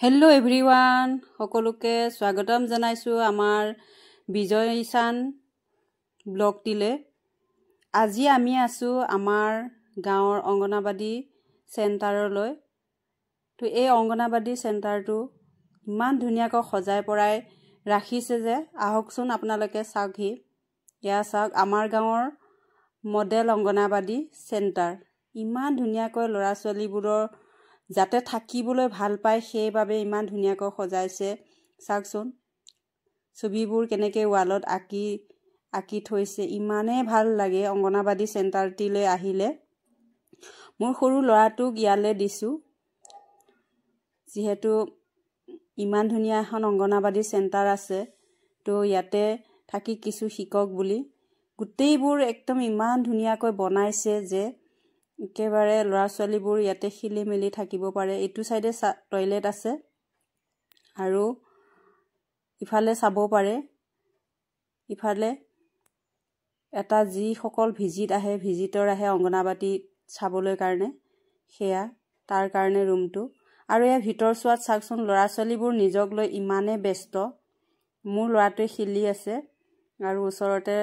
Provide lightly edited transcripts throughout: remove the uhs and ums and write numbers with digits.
Hello' everyone, সকলোকে স্বাগতম জনাইছোঁ আমাৰ বিজয় ইছান ব্লগটিলৈ। আজি আমি আছোঁ আমাৰ গাঁৱৰ অংগনাবাদী চেণ্টাৰলৈ। তো এই অংগনাবাদী চেণ্টাৰটো ইমান ধুনীয়াকৈ সজাই পৰাই ৰাখিছে যে আহকচোন আপোনালোকে চাওকহি। এয়া চাওক আমাৰ গাঁৱৰ মডেল অংগনাবাদী চেণ্টাৰ। ইমান ধুনীয়াকৈ ল'ৰা ছোৱালীবোৰৰ যাতে থাকিবলৈ ভাল পায় সেইবাবে ইমান ধুনীয়াকৈ সজাইছে। চাওকচোন ছবিবোৰ কেনেকৈ ৱালত আঁকি থৈছে, ইমানেই ভাল লাগে অংগনাবাদী চেণ্টাৰটিলৈ আহিলে। মোৰ সৰু ল'ৰাটোক ইয়ালৈ দিছোঁ, যিহেতু ইমান ধুনীয়া এখন অংগনাবাদী চেণ্টাৰ আছে, তো ইয়াতে থাকি কিছু শিকক বুলি গোটেইবোৰ একদম ইমান ধুনীয়াকৈ বনাইছে যে একেবাৰে ল'ৰা ছোৱালীবোৰ ইয়াতে খেলি মেলি থাকিব পাৰে। এইটো চাইডে টয়লেট আছে আৰু ইফালে চাব পাৰে। ইফালে এটা যিসকল ভিজিটৰ আহে অংগনাবাদী চাবলৈ কাৰণে, সেয়া তাৰ কাৰণে ৰুমটো। আৰু এয়া ভিতৰ চোৱাত চাওকচোন, ল'ৰা ছোৱালীবোৰ নিজক লৈ ইমানেই ব্যস্ত। মোৰ ল'ৰাটোৱে খেলি আছে আৰু ওচৰতে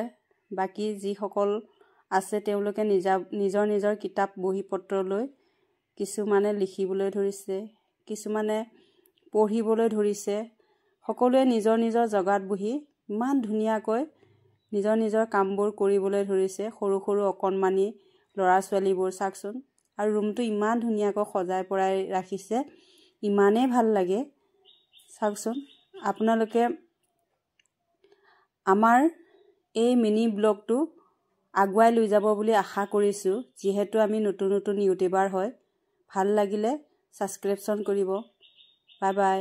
বাকী যিসকল আছে তেওঁলোকে নিজৰ নিজৰ কিতাপ বহি পত্ৰ লৈ কিছুমানে লিখিবলৈ ধৰিছে, কিছুমানে পঢ়িবলৈ ধৰিছে। সকলোৱে নিজৰ নিজৰ জেগাত বহি ইমান ধুনীয়াকৈ নিজৰ নিজৰ কামবোৰ কৰিবলৈ ধৰিছে। সৰু সৰু অকণমানি ল'ৰা ছোৱালীবোৰ চাওকচোন। আৰু ৰুমটো ইমান ধুনীয়াকৈ সজাই পৰাই ৰাখিছে, ইমানেই ভাল লাগে। চাওকচোন আপোনালোকে আমাৰ এই মিনি ব্লগটো আগুৱাই লৈ যাব বুলি আশা কৰিছোঁ, যিহেতু আমি নতুন ইউটিউবাৰ হয়। ভাল লাগিলে ছাবস্ক্ৰিপশ্যন কৰিব। Bye bye.